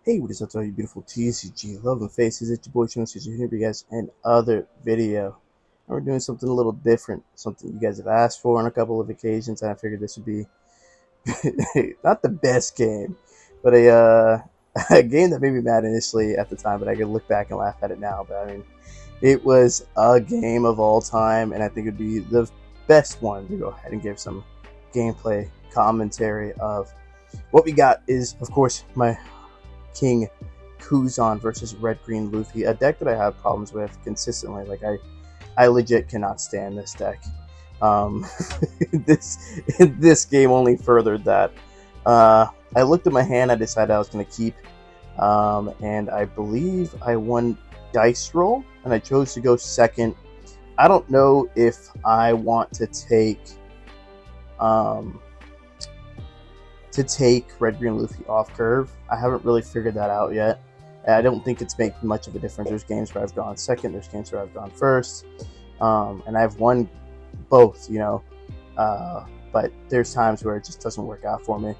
Hey, what is up to all you beautiful TCG loving faces? It's your boy Chino Caesar here for you guys another video. And we're doing something a little different, something you guys have asked for on a couple of occasions, and I figured this would be not the best game, but a game that made me mad initially at the time, but I could look back and laugh at it now. But I mean, it was a game of all time, and I think it'd be the best one to go ahead and give some gameplay commentary of. What we got is, of course, my King Kuzan versus Red Green Luffy, a deck that I have problems with consistently. Like I legit cannot stand this deck. This game only furthered that. I looked at my hand. I decided I was going to keep, and I believe I won dice roll, and I chose to go second. I don't know if I want to take Red Green Luffy off curve. I haven't really figured that out yet. I don't think it's making much of a difference. There's games where I've gone second, there's games where I've gone first, and I've won both, but there's times where it just doesn't work out for me.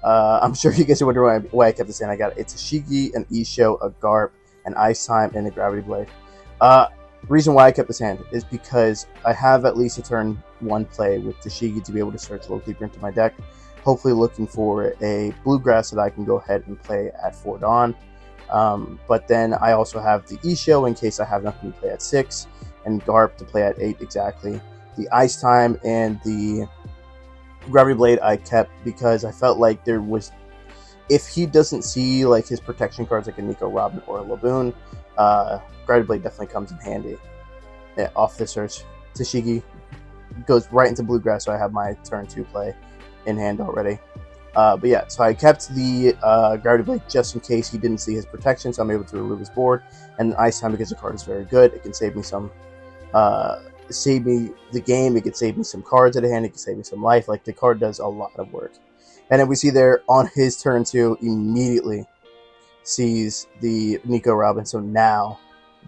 I'm sure you guys are wondering why I kept this in. I got it's a Shigi, an Isho, a Garp, an Ice Time, and a Gravity Blade. Reason why I kept this hand is because I have at least a turn one play with the Shigi to be able to search a little deeper into my deck. Hopefully looking for a bluegrass that I can go ahead and play at 4 Dawn. But then I also have the Isho in case I have nothing to play at 6, and Garp to play at 8 exactly. The Ice Time and the Gravity Blade I kept because I felt like there was, if he doesn't see like his protection cards like a Nico Robin or a Laboon, Gravity Blade definitely comes in handy. Yeah, off the search, Tashigi goes right into bluegrass, so I have my turn 2 play in hand already. But yeah, so I kept the Gravity Blade just in case he didn't see his protection, so I'm able to remove his board. And Ice Time, because the card is very good, it can save me some, save me the game, it can save me some cards at a hand, it can save me some life. Like, the card does a lot of work. And then we see there on his turn 2, immediately sees the Nico Robin. So now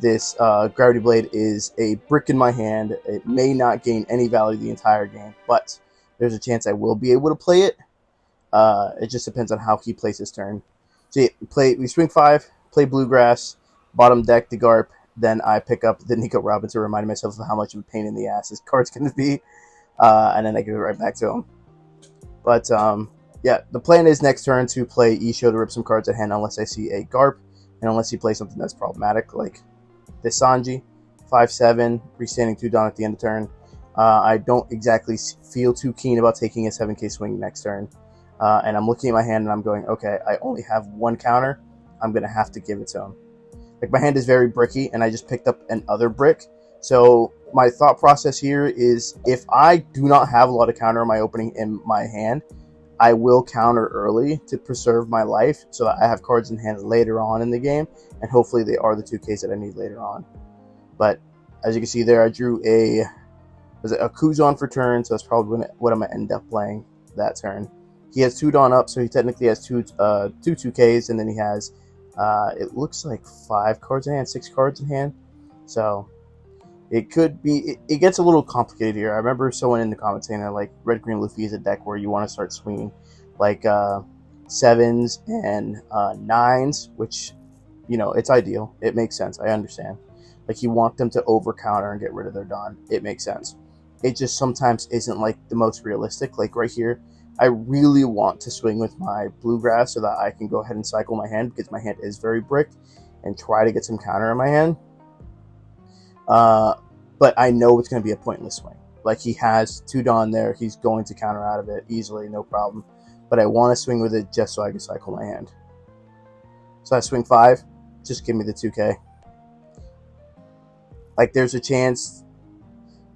this Gravity Blade is a brick in my hand. It may not gain any value the entire game, but there's a chance I will be able to play it. It just depends on how he plays his turn. So we swing 5, play bluegrass, bottom deck the Garp, then I pick up the Nico Robin to remind myself of how much of a pain in the ass this card's going to be, and then I give it right back to him. But yeah, the plan is next turn to play Isho to rip some cards at hand unless I see a Garp, and unless he plays something that's problematic like this Sanji, 5/7, restanding 2 Dawn at the end of turn. I don't exactly feel too keen about taking a 7k swing next turn. And I'm looking at my hand and I'm going, okay, I only have 1 counter. I'm going to have to give it to him. Like, my hand is very bricky, and I just picked up another brick. So my thought process here is, if I do not have a lot of counter in my opening in my hand, I will counter early to preserve my life so that I have cards in hand later on in the game. And hopefully they are the 2Ks that I need later on. But as you can see there, I drew a Kuzan for turn, so that's probably what I'm going to end up playing that turn. He has 2 Dawn up, so he technically has two 2Ks, and then he has, it looks like 5 cards in hand, 6 cards in hand. So it could be, it gets a little complicated here. I remember someone in the comments saying that, like, Red Green Luffy is a deck where you want to start swinging like 7s and 9s, which, it's ideal. It makes sense. I understand. Like, you want them to over counter and get rid of their Dawn. It makes sense. It just sometimes isn't like the most realistic. Like right here, I really want to swing with my bluegrass so that I can go ahead and cycle my hand, because my hand is very bricked, and try to get some counter in my hand. But I know it's going to be a pointless swing. Like, he has 2 Dawn there. He's going to counter out of it easily, no problem. But I want to swing with it just so I can cycle my hand. So I swing 5. Just give me the 2K. Like, there's a chance,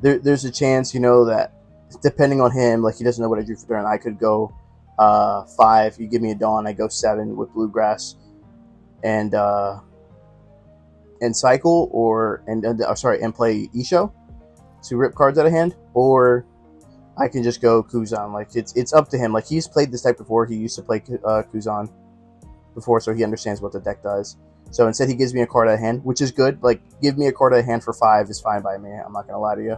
that depending on him, like, he doesn't know what I drew for turn, I could go 5, you give me a Dawn, I go 7 with bluegrass and cycle, and play Isho to rip cards out of hand, or I can just go Kuzan. Like, it's up to him. Like, he's played this deck before. He used to play Kuzan before, so he understands what the deck does. So instead, he gives me a card out of hand, which is good. Like, give me a card out of hand for 5 is fine by me. I'm not going to lie to you.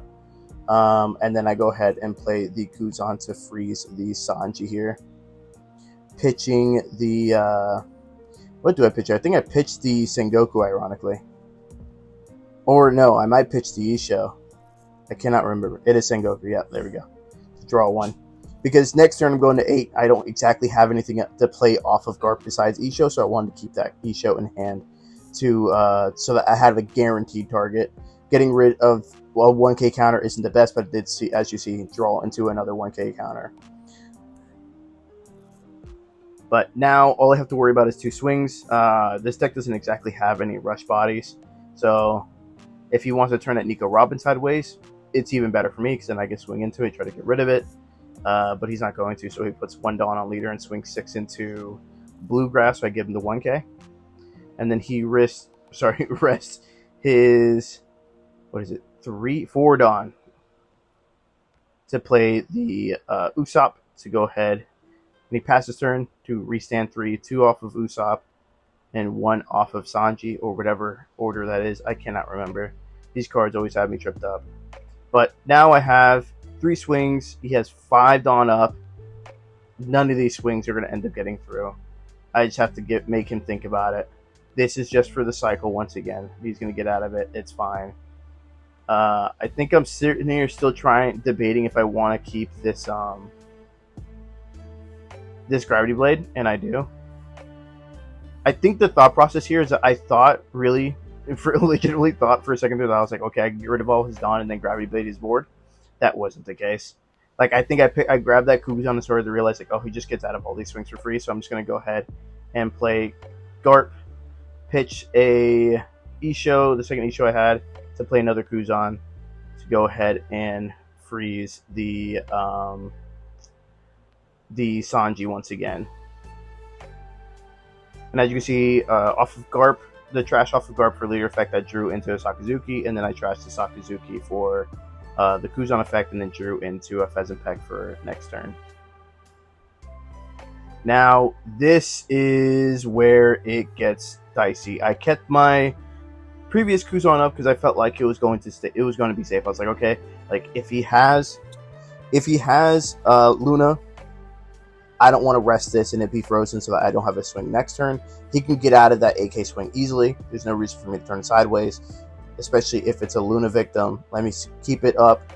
And then I go ahead and play the Kuzan to freeze the Sanji here. Pitching the What do I pitch? I think I pitched the Sengoku, ironically. Or no, I might pitch the Isho. I cannot remember. It is Sengoku. Yeah, there we go. Draw 1. Because next turn I'm going to 8. I don't exactly have anything to play off of Garp besides Isho, so I wanted to keep that Isho in hand so that I have a guaranteed target. Getting rid of, well, 1k counter isn't the best, but it did see, as you see, draw into another 1k counter. But now all I have to worry about is 2 swings. This deck doesn't exactly have any rush bodies, so if he wants to turn that Nico Robin sideways, it's even better for me because then I can swing into it, try to get rid of it. But he's not going to, so he puts 1 Dawn on leader and swings 6 into Bluegrass, so I give him the 1k. And then he rests his, 4 Dawn to play the Usopp to go ahead. And he passes turn to restand 3, 2 off of Usopp, and 1 off of Sanji, or whatever order that is. I cannot remember. These cards always have me tripped up. But now I have 3 swings. He has 5 Dawn up. None of these swings are going to end up getting through. I just have to make him think about it. This is just for the cycle once again. He's going to get out of it. It's fine. I think I'm sitting here still debating if I want to keep this this Gravity Blade, and I do. I think the thought process here is that I legitimately thought for a second that I was like, okay, I can get rid of all his Dawn and then Gravity Blade his board. That wasn't the case. Like, I think I grabbed that Kuzan and started to realize, like, oh, he just gets out of all these swings for free, so I'm just going to go ahead and play Garp, pitch a Isho, the second Isho I had, to play another Kuzan to go ahead and freeze the Sanji once again. And as you can see, off of Garp, the trash off of Garp for leader effect, I drew into a Sakazuki, and then I trashed the Sakazuki for the Kuzan effect, and then drew into a Pheasant Peck for next turn. Now, this is where it gets dicey. I kept my previous Kuzan up because I felt like it was going to be safe. I was like, okay, like if he has Luna, I don't want to rest this and it be frozen so that I don't have a swing next turn. He can get out of that AK swing easily. There's no reason for me to turn sideways, especially if it's a Luna victim. Let me keep it up,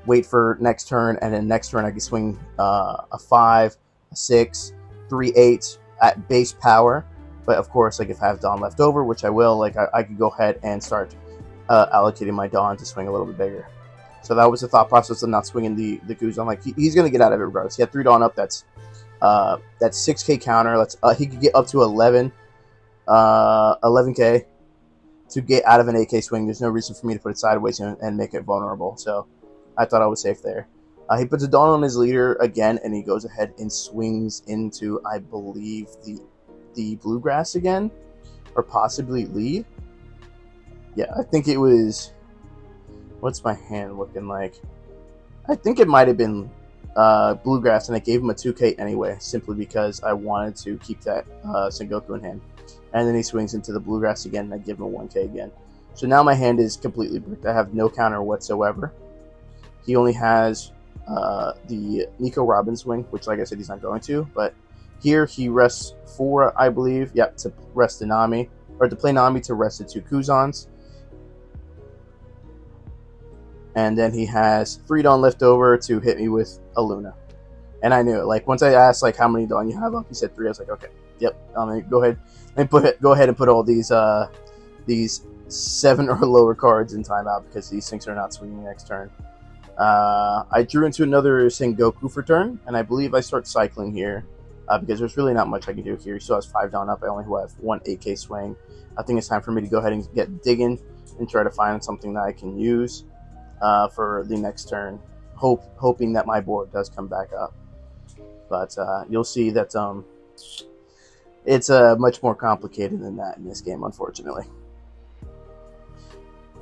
wait for next turn, and then next turn I can swing a 5, a 6, 3 8 at base power. But of course, like if I have Dawn left over, which I will, like I could go ahead and start allocating my Dawn to swing a little bit bigger. So that was the thought process of not swinging the Kuzan. Like he's going to get out of it regardless. He had 3 Dawn up. That's 6k counter. He could get up to 11k to get out of an AK swing. There's no reason for me to put it sideways and make it vulnerable. So I thought I was safe there. He puts a Dawn on his leader again, and he goes ahead and swings into, I believe, the Bluegrass again, or possibly lead. Yeah, I think it was. What's my hand looking like? I think it might have been Bluegrass, and I gave him a 2k anyway, simply because I wanted to keep that Sengoku in hand. And then he swings into the Bluegrass again, and I give him a 1k again. So now my hand is completely bricked. I have no counter whatsoever. He only has the Nico Robin swing, which, like I said, he's not going to. But here he rests 4, I believe. Yep, to rest the Nami, or to play Nami to rest the 2 Kuzans. And then he has 3 Dawn left over to hit me with a Luna. And I knew it. Like, once I asked, like, how many Dawn you have up, he said 3. I was like, okay, yep. Go ahead and put all these 7 or lower cards in timeout because these things are not swinging next turn. I drew into another Sengoku for turn, and I believe I start cycling here because there's really not much I can do here. He still has 5 Dawn up. I only have 1 AK swing. I think it's time for me to go ahead and get digging and try to find something that I can use for the next turn, hoping that my board does come back up. But you'll see that it's much more complicated than that in this game, unfortunately.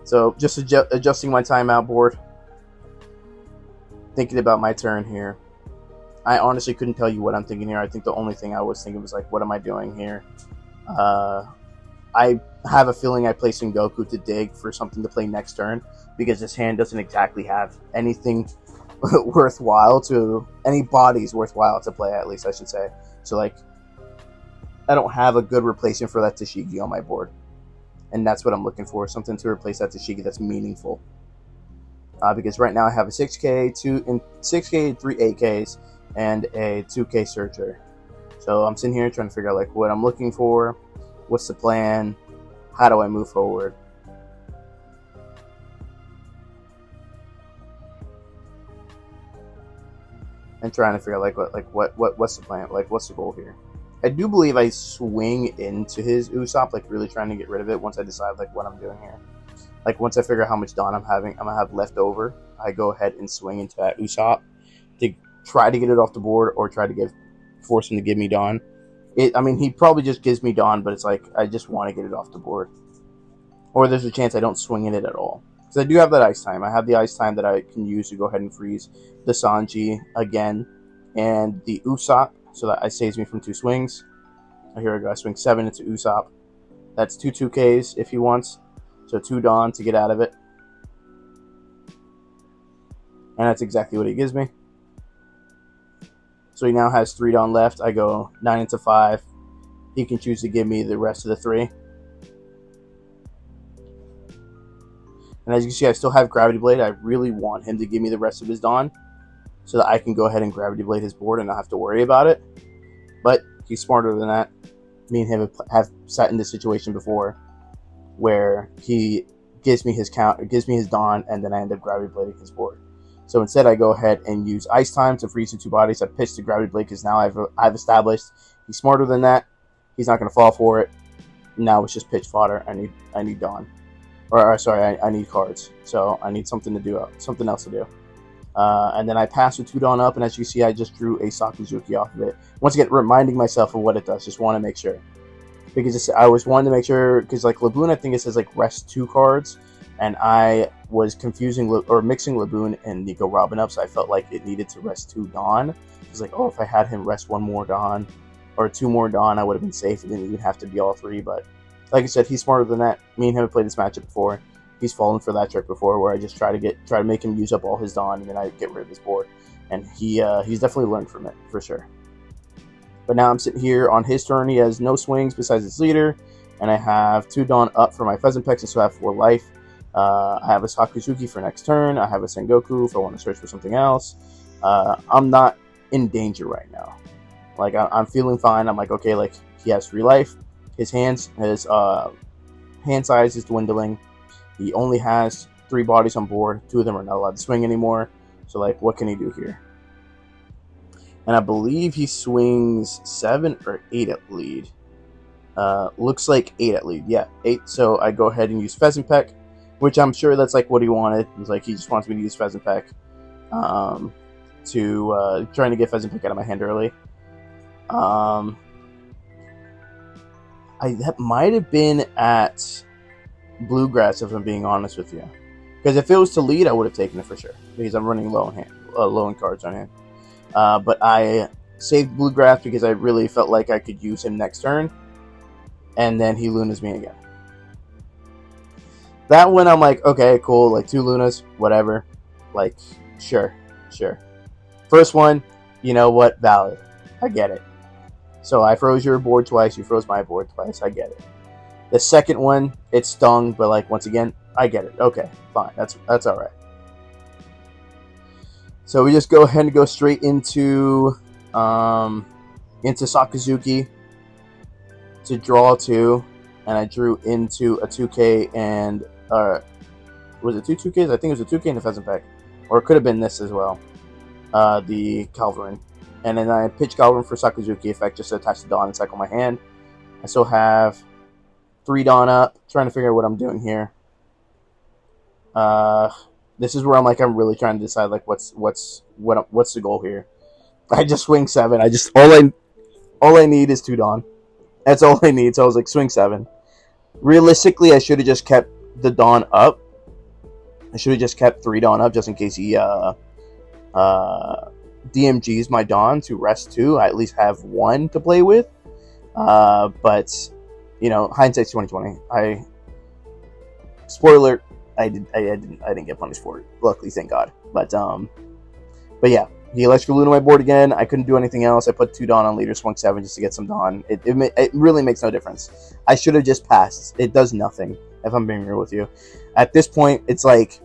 So just adjusting my timeout board, thinking about my turn here. I honestly couldn't tell you what I'm thinking here. I think the only thing I was thinking was, like, what am I doing here? I have a feeling I play Sengoku to dig for something to play next turn, because this hand doesn't exactly have anything worthwhile any bodies worthwhile to play, at least I should say. So, like, I don't have a good replacement for that Tashigi on my board, and that's what I'm looking for, something to replace that Tashigi that's meaningful. Because right now I have a 6K, 3 8Ks, and a 2K Searcher. So I'm sitting here trying to figure out like what I'm looking for, what's the plan, how do I move forward. And trying to figure out what's the plan, like what's the goal here. I do believe I swing into his Usopp, like really trying to get rid of it once I decide like what I'm doing here. Like once I figure out how much Dawn I'm gonna have left over, I go ahead and swing into that Usopp to try to get it off the board or try to force him to give me Dawn. I mean, he probably just gives me Dawn, but it's like I just want to get it off the board. Or there's a chance I don't swing in it at all. Because I do have that ice time. I have the ice time that I can use to go ahead and freeze the Sanji again and the Usopp, so that it saves me from 2 swings. Here I go. I swing 7 into Usopp. That's 2 2Ks if he wants. So 2 Dawn to get out of it. And that's exactly what he gives me. So he now has 3 Dawn left. I go 9 into 5. He can choose to give me the rest of the 3. And as you can see, I still have Gravity Blade. I really want him to give me the rest of his Dawn so that I can go ahead and Gravity Blade his board and not have to worry about it. But he's smarter than that. Me and him have sat in this situation before where he gives me his Dawn, and then I end up Gravity Blading his board. So instead, I go ahead and use Ice Time to freeze the 2 bodies. I pitch the Gravity Blade because now I've established he's smarter than that. He's not going to fall for it. Now it's just pitch fodder. I need Dawn. Or sorry, I need cards. So I need something else to do. And then I pass the 2 Dawn up, and as you see, I just drew a Sakuzuki off of it. Once again, reminding myself of what it does. Just want to make sure. Because I was wanting to make sure, because like Laboon, I think it says like rest 2 cards. And I was mixing Laboon and Nico Robin up, so I felt like it needed to rest 2 Dawn. It was like, oh, if I had him rest 1 more Dawn, or 2 more Dawn, I would have been safe. It didn't even have to be all 3, but like I said, he's smarter than that. Me and him have played this matchup before. He's fallen for that trick before, where I just try to make him use up all his Dawn, and then I get rid of his board. And he's definitely learned from it, for sure. But now I'm sitting here on his turn. He has no swings besides his leader, and I have 2 Dawn up for my Pheasant Pecks, and so I have 4 life. I have a Sakuzuki for next turn. I have a Sengoku if I want to search for something else. I'm not in danger right now. Like, I'm feeling fine. I'm like, okay, like, he has 3 life. His hand size is dwindling. He only has 3 bodies on board. 2 of them are not allowed to swing anymore. So, like, what can he do here? And I believe he swings 7 or 8 at lead. Looks like 8 at lead. Yeah, 8. So I go ahead and use Pheasant Peck, which I'm sure that's like what he wanted. He's like, he just wants me to use Pheasant Peck to trying to get Pheasant Peck out of my hand early. That might have been at Bluegrass, if I'm being honest with you. Because if it was to lead, I would have taken it for sure. Because I'm running low in cards on hand. But I saved Bluegrass because I really felt like I could use him next turn. And then he Lunas me again. That one, I'm like, okay, cool. Like 2 Lunas, whatever. Like, sure. First one, you know what? Valid. I get it. So I froze your board twice. You froze my board twice. I get it. The second one, it stung, but like once again, I get it. Okay, fine. That's all right. So we just go ahead and go straight into Sakuzuki to draw 2, and I drew into a 2K and was it 2 2Ks? I think it was a 2K and a Pheasant Peck, or it could have been this as well. The Calvarin. And then I pitch Calvarin for Sakuzuki effect just to attach the Dawn and cycle my hand. I still have 3 Dawn up, trying to figure out what I'm doing here. This is where I'm really trying to decide like what's the goal here. I just swing 7. All I need is 2 Dawn. That's all I need. So I was like, swing 7. Realistically, I should have just kept the Dawn up. I should have just kept 3 Dawn up just in case he DMGs my Dawn to rest 2. I at least have 1 to play with. But you know, hindsight's 2020. Spoiler, I didn't get punished for it. Luckily, thank God. But yeah, He electrical Luna my board again. I couldn't do anything else. I put 2 Dawn on leader, swung 7 just to get some Dawn. It really makes no difference. I should have just passed. It does nothing, if I'm being real with you. At this point, it's like,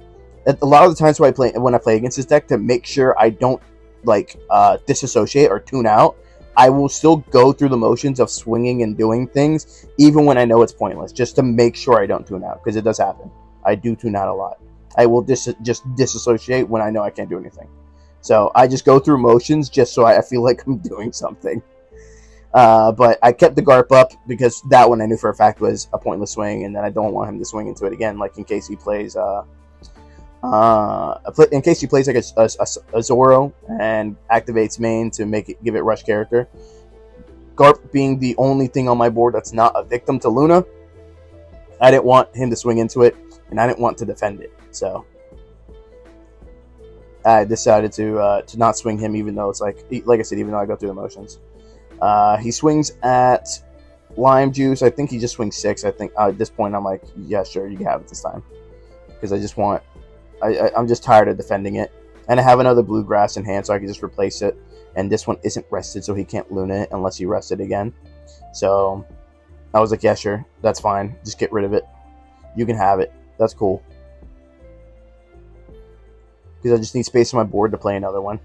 a lot of the times when I play against this deck, to make sure I don't like disassociate or tune out, I will still go through the motions of swinging and doing things, even when I know it's pointless, just to make sure I don't tune out, because it does happen. I do tune out a lot. I will just disassociate when I know I can't do anything. So I just go through motions just so I feel like I'm doing something. But I kept the Garp up because that one I knew for a fact was a pointless swing, and then I don't want him to swing into it again, like in case he plays like a Zoro and activates main to give it rush character. Garp being the only thing on my board that's not a victim to Luna, I didn't want him to swing into it, and I didn't want to defend it. So I decided to not swing him, even though it's like I said, even though I go through the motions. He swings at Lime Juice. I think he just swings 6. I think at this point I'm like, yeah, sure, you can have it this time, because I just want. I'm just tired of defending it, and I have another Bluegrass in hand, so I can just replace it. And this one isn't rested, so he can't Luna it unless he rests it again. So I was like, yeah, sure, that's fine. Just get rid of it. You can have it. That's cool. Because I just need space on my board to play another one.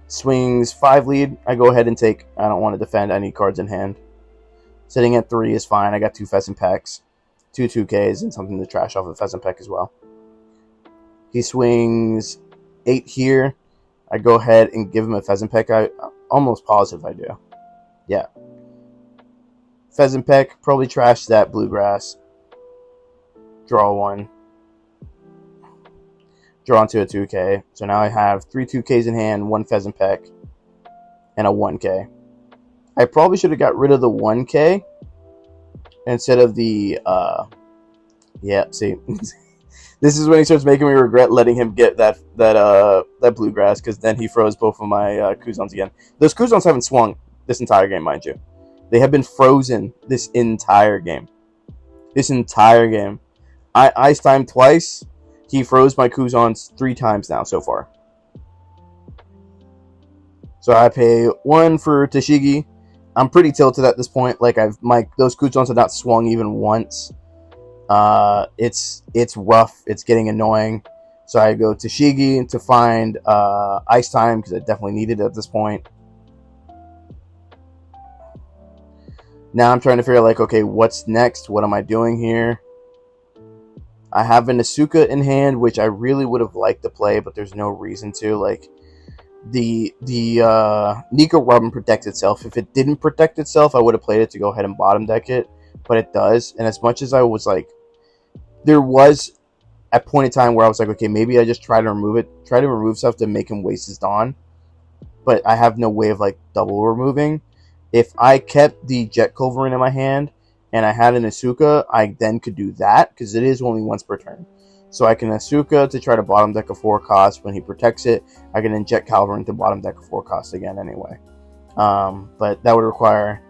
Swings 5 lead. I go ahead and take. I don't want to defend. I need cards in hand. Sitting at 3 is fine. I got 2 Pheasant Pecks, 2 2Ks, and something to trash off of Pheasant Peck as well. He swings 8 here. I go ahead and give him a Pheasant Peck. I'm almost positive I do. Yeah. Pheasant Peck, probably trash that Bluegrass. Draw 1. Draw into a 2K. So now I have 3 2Ks in hand, 1 Pheasant Peck, and a 1K. I probably should have got rid of the 1K instead of the, yeah, see. This is when he starts making me regret letting him get that Bluegrass, because then he froze both of my Kuzans again. Those Kuzans haven't swung this entire game, mind you. They have been frozen this entire game. This entire game. I iced time twice. He froze my Kuzans 3 times now so far. So I pay 1 for Tashigi. I'm pretty tilted at this point. Like those Kuzans have not swung even once. It's rough. It's getting annoying. So I go Tashigi to find ice time, because I definitely need it at this point. Now I'm trying to figure out, like, okay, what's next? What am I doing here? I have an Asuka in hand, which I really would have liked to play, but there's no reason to. Like, the Nico Robin protects itself. If it didn't protect itself, I would have played it to go ahead and bottom deck it, but it does. And as much as I was like, there was a point in time where I was like, okay, maybe I just try to remove stuff to make him waste his Dawn, but I have no way of like double removing. If I kept the Jet Culverin in my hand and I had an Asuka, I then could do that, because it is only once per turn. So I can Asuka to try to bottom deck a 4 cost. When he protects it, I can inject Calvin to bottom deck a 4 cost again anyway. But that would require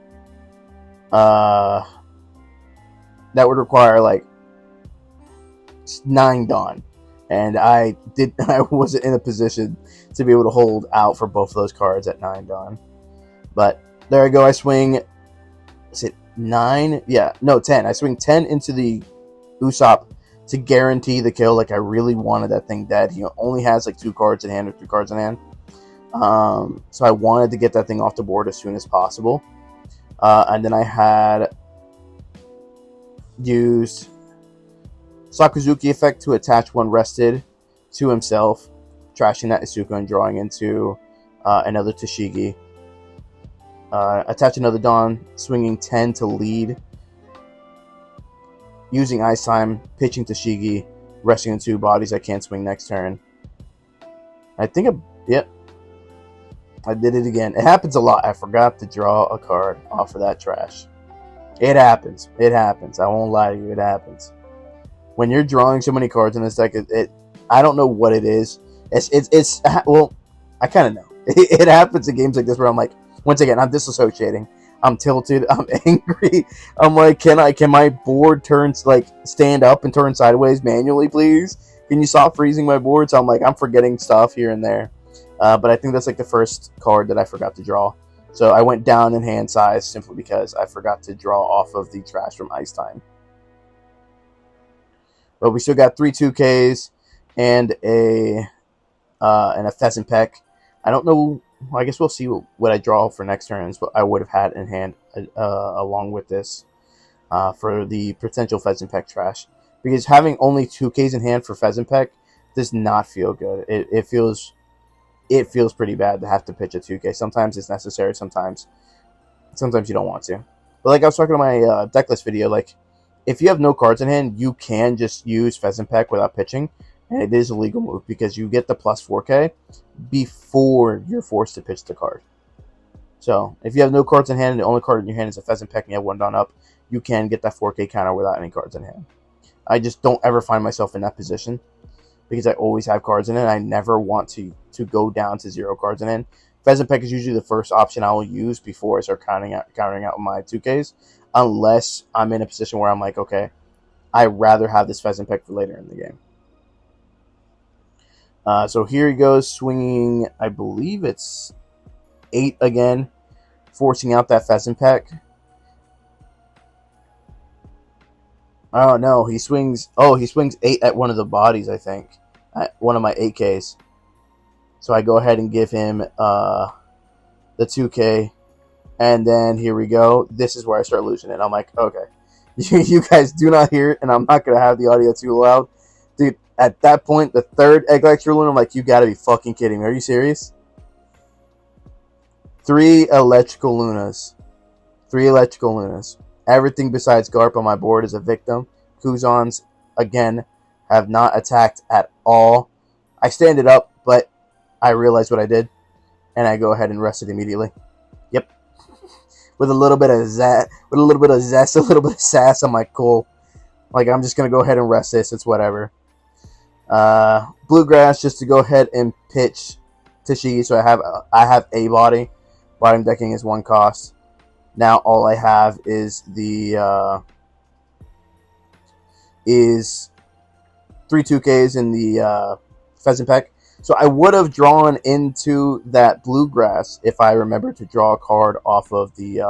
like 9 Dawn. And I wasn't in a position to be able to hold out for both of those cards at 9 Dawn. But there I go. I swing, is it 9? Yeah, no, 10. I swing 10 into the Usopp to guarantee the kill. Like, I really wanted that thing dead. He only has like 2 cards in hand or 3 cards in hand. So I wanted to get that thing off the board as soon as possible. And then I had used Sakuzuki effect to attach 1 rested to himself, trashing that Asuka and drawing into another Tashigi. Attach another Dawn, swinging 10 to lead. Using Ice Time, pitching Tashigi, resting in 2 bodies I can't swing next turn. I think, yep. I did it again. It happens a lot. I forgot to draw a card off of that trash. It happens. It happens. I won't lie to you. It happens. When you're drawing so many cards in this deck, I don't know what it is. It's well, I kind of know. It happens in games like this where I'm like, once again, I'm disassociating. I'm tilted. I'm angry. I'm like, can my board stand up and turn sideways manually, please? Can you stop freezing my board? So I'm like, I'm forgetting stuff here and there. But I think that's like the first card that I forgot to draw. So I went down in hand size simply because I forgot to draw off of the trash from Ice Time. But we still got 3 2Ks and a Pheasant Peck. I don't know. Well, I guess we'll see what I draw for next turn is what I would have had in hand along with this for the potential Pheasant Peck trash. Because having only 2Ks in hand for Pheasant Peck does not feel good. It feels pretty bad to have to pitch a 2K. Sometimes it's necessary. Sometimes you don't want to. But like I was talking to my deck list video, like if you have no cards in hand, you can just use Pheasant Peck without pitching, and it is a legal move because you get the plus 4K before you're forced to pitch the card. So if you have no cards in hand and the only card in your hand is a Pheasant Peck and you have 1 Dawn up, you can get that 4K counter without any cards in hand. I just don't ever find myself in that position because I always have cards in it. I never want to go down to 0 cards in hand. Pheasant Peck is usually the first option I will use before I start countering out my 2Ks, unless I'm in a position where I'm like, okay, I'd rather have this Pheasant Peck for later in the game. So here he goes, swinging, I believe it's 8 again, forcing out that Pheasant Peck. Oh no, he swings 8 at one of the bodies, I think. At one of my 8Ks. So I go ahead and give him the 2K. And then here we go. This is where I start losing it. I'm like, okay. You guys do not hear it, and I'm not going to have the audio too loud. Dude, at that point, the third Egg Electrical Luna, I'm like, you got to be fucking kidding me. Are you serious? 3 Electrical Lunas. 3 Electrical Lunas. Everything besides Garp on my board is a victim. Kuzans, again, have not attacked at all. I stand it up, but I realize what I did, and I go ahead and rest it immediately. Yep. With a little bit of zest, a little bit of sass, I'm like, cool. Like, I'm just going to go ahead and rest this. It's whatever. Bluegrass, just to go ahead and pitch Tashigi, so I have a body. Bottom decking is 1 cost. Now all I have is the 3 2Ks in the Pheasant Peck. So I would have drawn into that Bluegrass if I remember to draw a card off of the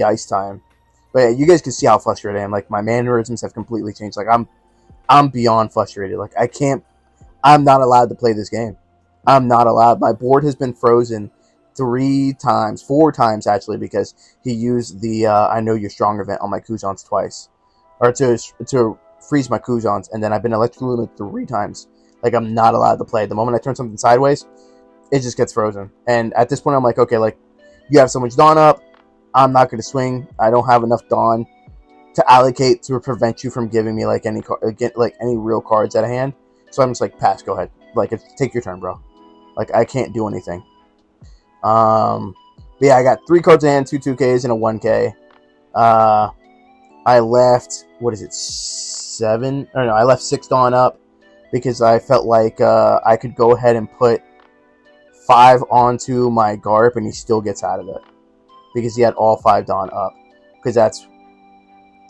Ice Time. But yeah, you guys can see how frustrated I am. Like, my mannerisms have completely changed. Like, I'm beyond frustrated. Like, I'm not allowed to play this game. I'm not allowed. My board has been frozen 4 times actually, because he used the I know you're strong event on my Kuzans twice, or to freeze my Kuzans, and then I've been electrocuted 3 times. Like, I'm not allowed to play. The moment I turn something sideways, it just gets frozen. And at this point, I'm like, okay, like, you have so much Dawn up, I'm not going to swing. I don't have enough Dawn to allocate to prevent you from giving me like any real cards at hand. So I'm just like, pass, go ahead. Like, take your turn, bro. Like, I can't do anything. But yeah, I got 3 cards in hand, 2 2Ks, and a 1K. I left, what is it, 7? Or no, I left 6 Dawn up because I felt like I could go ahead and put 5 onto my Garp and he still gets out of it because he had all 5 Dawn up, because that's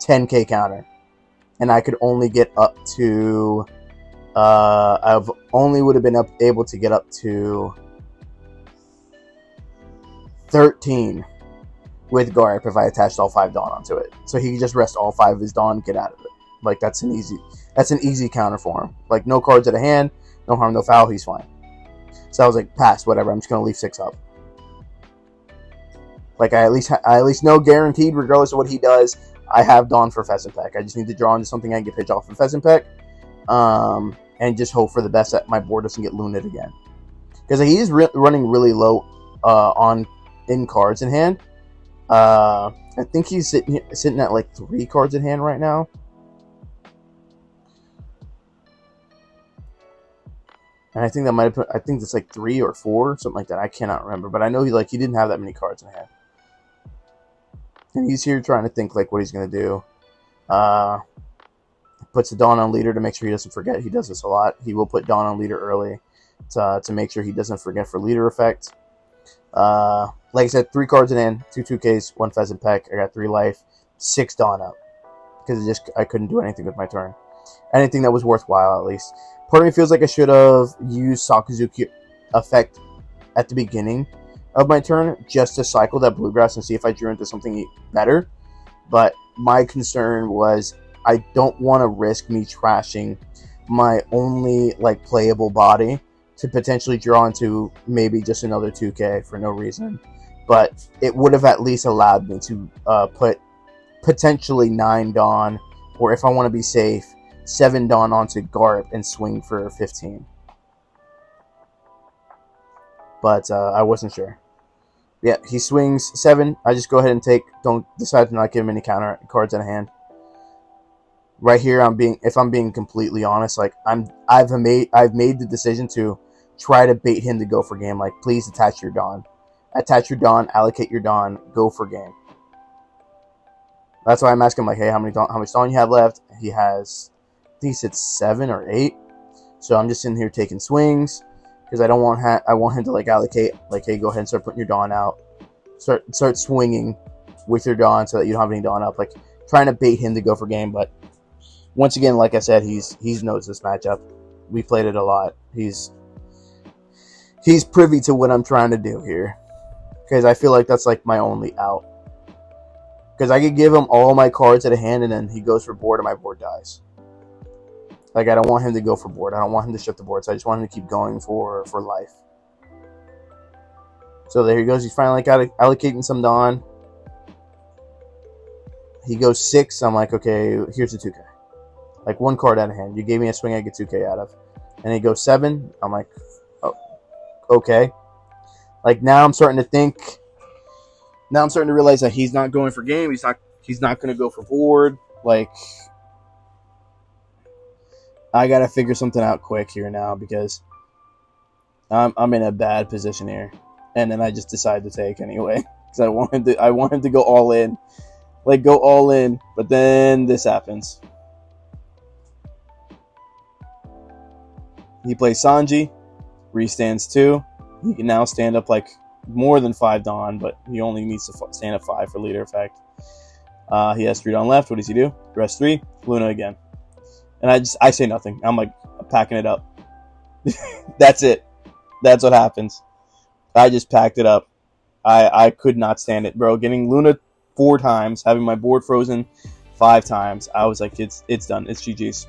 10K counter, and I could only get up to I've only would have been able to get up to 13 with Garp if I attached all 5 Dawn onto it. So he could just rest all 5 of his Dawn and get out of it. Like, that's an easy counter for him. Like, no cards at a hand, no harm, no foul, he's fine. So I was like, pass, whatever, I'm just gonna leave 6 up. Like, I at least know guaranteed, regardless of what he does, I have Dawn for Pheasant Peck. I just need to draw into something I can get pitch off of Pheasant Peck, and just hope for the best that my board doesn't get Lunaed again. Because he is running really low in cards in hand. I think he's sitting at like 3 cards in hand right now. And I think that might have I think it's like 3 or 4, something like that. I cannot remember, but I know he didn't have that many cards in hand. And he's here trying to think like what he's gonna do. Puts the Dawn on leader to make sure he doesn't forget. He does this a lot. He will put Dawn on leader early to make sure he doesn't forget for leader effect. Like I said, 3 cards in hand, 2 2Ks, 1 Pheasant Peck. I got 3 life, 6 Dawn up because I couldn't do anything with my turn. anything that was worthwhile, at least. Part of me feels like I should have used Sakazuki effect at the beginning of my turn just to cycle that bluegrass and see if I drew into something better. But my concern was I don't want to risk me trashing my only like playable body to potentially draw into maybe just another 2K for no reason. But it would have at least allowed me to put potentially 9 Dawn, or if I want to be safe, 7 Dawn onto Garp and swing for 15. But I wasn't sure. Yeah, he swings 7. I just go ahead and take. Don't decide to not give him any counter cards in hand. Right here, if I'm being completely honest, like I've made the decision to try to bait him to go for game. Like, please attach your Dawn. Attach your Dawn, allocate your Dawn, go for game. That's why I'm asking him, like, hey, how much Dawn you have left? He has, I think he said 7 or 8. So I'm just sitting here taking swings because I want him to like allocate, like, hey, go ahead and start putting your Dawn out. Start swinging with your Dawn so that you don't have any Dawn up. Like, trying to bait him to go for game. But once again, like I said, he's knows this matchup. We played it a lot. He's privy to what I'm trying to do here. Because I feel like that's like my only out. Because I could give him all my cards at a hand and then he goes for board and my board dies. Like, I don't want him to go for board. I don't want him to shift the board. So I just want him to keep going for life. So there he goes. He's finally allocating some Dawn. He goes 6. I'm like, okay, here's a 2K. Like, 1 card out of hand. You gave me a swing I get 2K out of. And he goes 7. I'm like, oh, okay. Like, now I'm starting to think. Now I'm starting to realize that he's not going for game. He's not going to go for board. Like, I got to figure something out quick here now because I'm in a bad position here. And then I just decide to take anyway because I want him to go all in. Like, go all in. But then this happens. He plays Sanji. Restands 2. He can now stand up like more than 5 Dawn, but he only needs to stand up 5 for leader effect. He has 3 Dawn left. What does he do? Rest 3. Luna again. And I say nothing. I'm like packing it up. That's it. That's what happens. I just packed it up. I could not stand it, bro. Getting Luna 4 times, having my board frozen 5 times. I was like, it's done. It's GG's.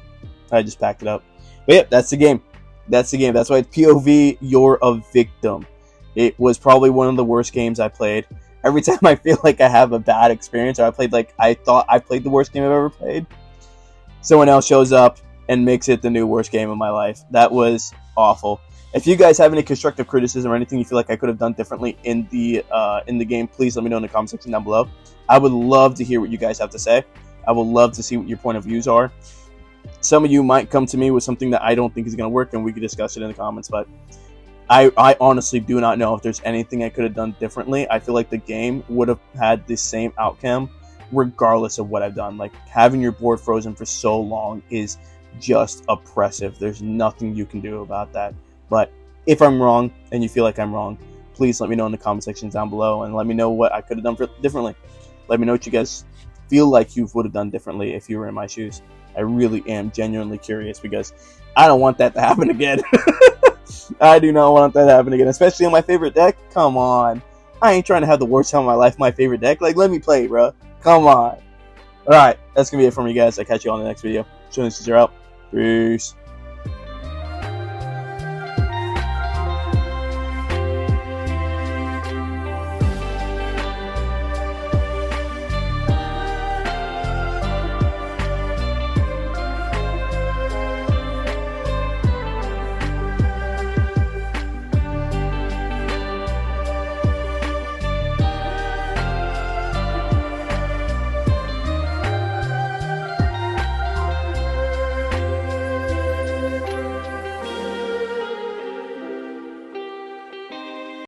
I just packed it up. But yeah, that's the game. That's the game. That's why it's POV, you're a victim. It was probably one of the worst games I played. Every time I feel like I have a bad experience or I thought I played the worst game I've ever played, someone else shows up and makes it the new worst game of my life. That was awful. If you guys have any constructive criticism or anything you feel like I could have done differently in the game, please let me know in the comment section down below. I would love to hear what you guys have to say. I would love to see what your point of views are. Some of you might come to me with something that I don't think is going to work, and we could discuss it in the comments, but I honestly do not know if there's anything I could have done differently. I feel like the game would have had the same outcome regardless of what I've done. Like, having your board frozen for so long is just oppressive. There's nothing you can do about that. But if I'm wrong and you feel like I'm wrong, please let me know in the comment section down below and let me know what I could have done differently. Let me know what you guys feel like you would have done differently if you were in my shoes. I really am genuinely curious because I don't want that to happen again. I do not want that to happen again, especially on my favorite deck. Come on. I ain't trying to have the worst time of my life, my favorite deck. Like, let me play, bro. Come on. Alright, that's going to be it from you guys. I'll catch you on the next video. As soon as you're out. Peace.